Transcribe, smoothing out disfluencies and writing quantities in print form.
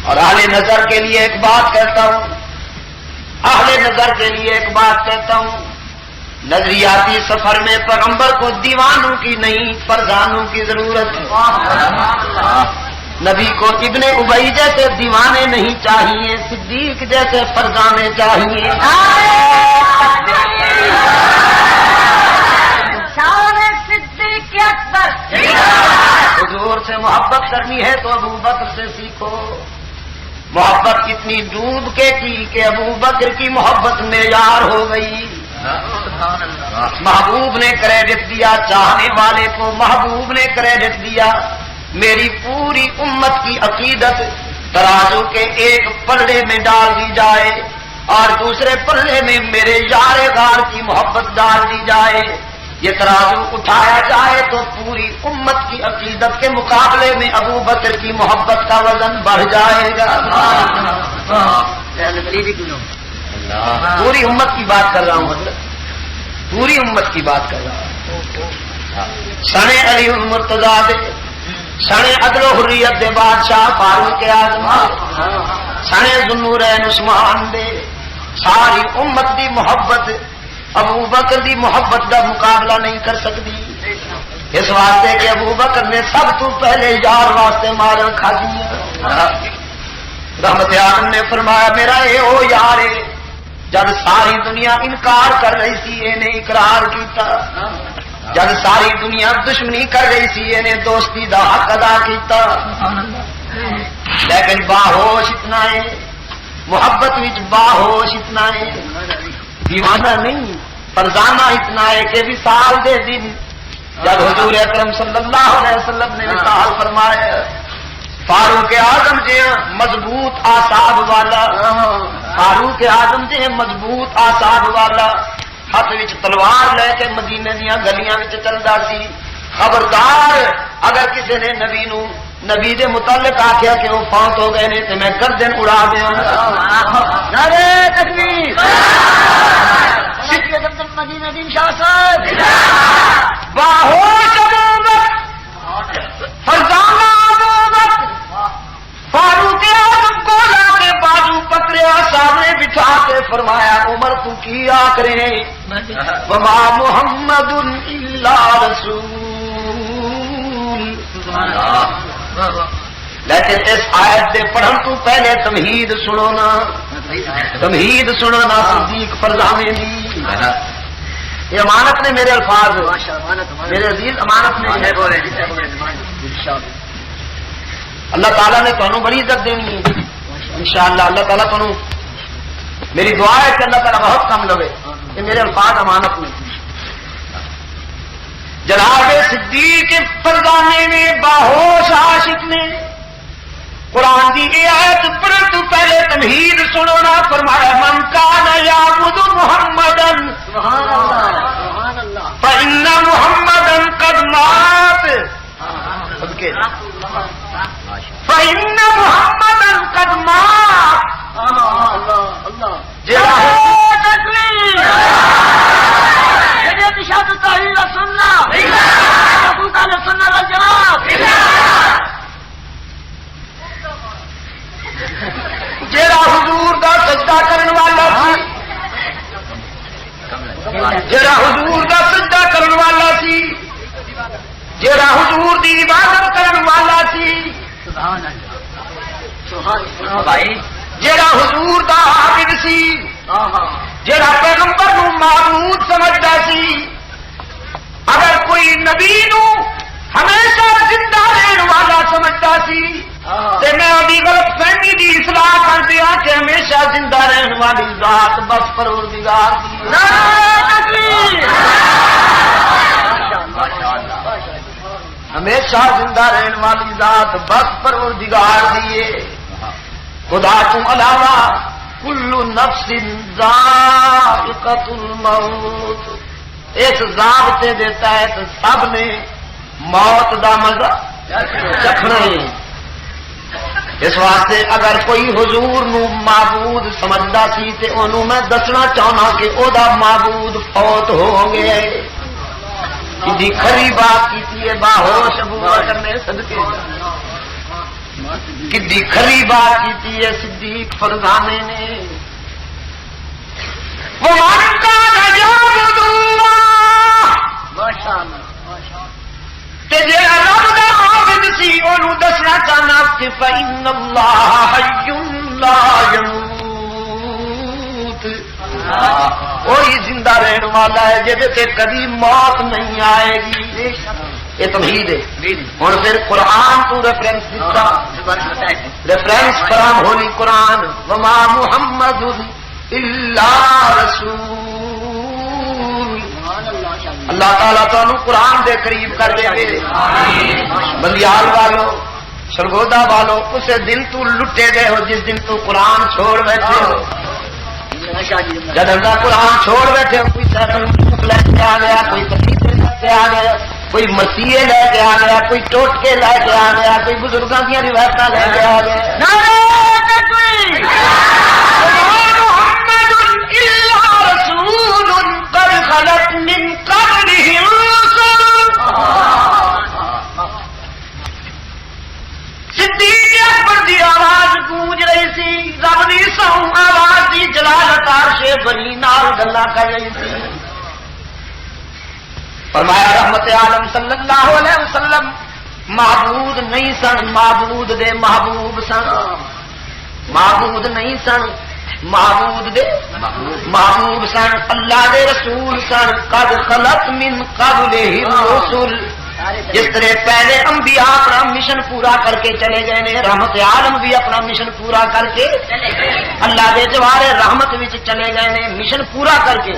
اور اہل نظر کے لیے ایک بات کہتا ہوں، اہل نظر کے لیے ایک بات کہتا ہوں، نظریاتی سفر میں پیغمبر کو دیوانوں کی نہیں فرزانوں کی ضرورت ہے۔ نبی کو ابن ابی جیسے دیوانے نہیں چاہیے، صدیق جیسے فرزانے چاہیے۔ حضور سے محبت کرنی ہے تو ابو بکر سے سیکھو۔ محبت کتنی ڈوب کے کی کہ ابو بکر کی محبت معیار ہو گئی۔ محبوب نے کریڈٹ دیا چاہنے والے کو، محبوب نے کریڈٹ دیا۔ میری پوری امت کی عقیدت ترازو کے ایک پلڑے میں ڈال دی جائے اور دوسرے پلڑے میں میرے یار غار کی محبت ڈال دی جائے، یہ ترازو اٹھایا جائے تو پوری امت کی عقیدت کے مقابلے میں ابو بکر کی محبت کا وزن بڑھ جائے گا۔ پوری امت کی بات کر رہا ہوں حضرت، پوری امت کی بات کر رہا ہوں۔ سنے علی المرتضیٰ دے، سنے عدل و حریت دے بادشاہ فاروق اعظم، سنے ذوالنورین عثمان دے، ساری امت دی محبت ابو بکر دی محبت کا مقابلہ نہیں کر سکتی، اس واسطے کہ ابو بکر نے سب تو پہلے یار واسطے مارا کھا دیا۔ رحمت عالم نے فرمایا میرا اے او یار ہے، جب ساری دنیا انکار کر رہی سی نے اقرار کیتا، جب ساری دنیا دشمنی کر رہی سی نے دوستی دا حق ادا کیتا، لیکن باہوش اتنا ہے، محبت وچ باہوش اتنا ہے، دیوانہ نہیں فرزانہ اتنا ہے کہ وصال دے دن جب حضور اکرم صلی اللہ علیہ وسلم نے وصال فرمایا، فاروق اعظم جی مضبوط آساب والا، فاروق اعظم جی مضبوط آساب والا، ہاتھ وچ تلوار لے کے مدینے دیا گلیاں وچ چلدا سی۔ خبردار اگر کسی نے نبی دے متعلق آخیا کہ وہ فوت ہو گئے نے تو میں گردن اڑا دیا۔ نعرہ تکبیر، مدینہ دین شاہ صاحب، باہوش ابو بکر، فرزانہ ابو بکر، فاروق اعظم کو لا کے بازو پکڑیا، سامنے بٹھا کے فرمایا عمر تو کی آخرے وما محمد الا رسول۔ لیکن اس آیت دے پڑھن تو پہلے تمہید سنو نا، تمہید سنو نا صدیق فرزانے دی۔ یہ امانت نے میرے الفاظ، میرے عزیز امانت نے، اللہ تعالیٰ نے تمہیں بڑی عزت دینی ہے انشاءاللہ۔ اللہ تعالیٰ تمہیں، میری دعا ہے کہ اللہ تعالیٰ بہت کم لوے، یہ میرے الفاظ امانت میں۔ جناب صدیق فرزانے نے باہوش عاشق نے قرآن کی یہ آیت پڑھن تو پہلے تمہید سنو نا، فرمایا من کان یعبد محمدا فإن محمدا قد مات، فإن محمدا قد مات۔ جیڑا حضور دا سجدہ کرن والا سی، جیڑا حضور دا سجدہ کرن والا سی، جیڑا حضور دی عبادت کرن والا سی، جیڑا حضور دا عابد سی، جیڑا پیغمبر نو معبود سمجھدا سی، اگر کوئی نبی نو ہمیشہ زندہ رہن والا سمجھتا سی تے میں ابھی غلط فہمی دی اصلاح کر دیا کہ ہمیشہ زندہ رہن والی ذات بس پروردگار دی۔ ہمیشہ زندہ رہن والی ذات بس پروردگار دیے۔ خدا تو علاوہ کل نفس ذائقۃ الموت، اس ضابطے دے تحت سب نے موت دا مزہ چکھنا ہے۔ اس واسطے اگر کوئی حضور نو معبود سمجھدا سی تے انہوں میں دسنا چاہنا کہ او دا معبود فوت ہو گئے۔ کدی کھری بات کیتی ہے باہوش ابو بکر نے صدقے کدی کھری بات کی ہے صدیق فرزانے نے وہ مانتا نجابد اللہ تے جڑا رب دا عابد سی اونوں دسنا چاہنا کہ فإن اللہ حی لا یموت وہی زندہ رہنے والا ہے جہدے تے کبھی موت نہیں آئے گی یہ تمہید ہے ہوں پھر قرآن تو ریفرنس دیتا ریفرنس فرام ہولی قرآن وما محمد الا رسول اللہ تعالیٰ تو قرآن دے قریب کر دے بندیال والو سرگودا والو اسے دن تو لٹے گئے ہو جس دن تو قرآن چھوڑ بیٹھے ہو جب اللہ قرآن چھوڑ بیٹھے ہو کوئی سیکنڈ لے کے آ گیا کوئی تقریبے لے کے آ گیا کوئی مسیحے لے کے آ گیا کوئی ٹوٹکے لے کے آ گیا کوئی بزرگوں کی روایت لے کے آ گیا صدیق اکبر دی آواز گونج رہی سی رب دی سو آواز دی جلالت عرش بنی نال گلاں کر رہی سی فرمایا رحمت عالم صلی اللہ علیہ وسلم معبود نہیں سن معبود دے محبوب سن معبود نہیں سن معبود دے محبوب سن اللہ دے رسول سن قد خلت من قبلہ الرسل جس طرح پہلے انبیاء اپنا مشن پورا کر کے چلے گئے نے رحمت عالم بھی اپنا مشن پورا کر کے اللہ دے جوارے رحمت وچ چلے گئے نے مشن پورا کر کے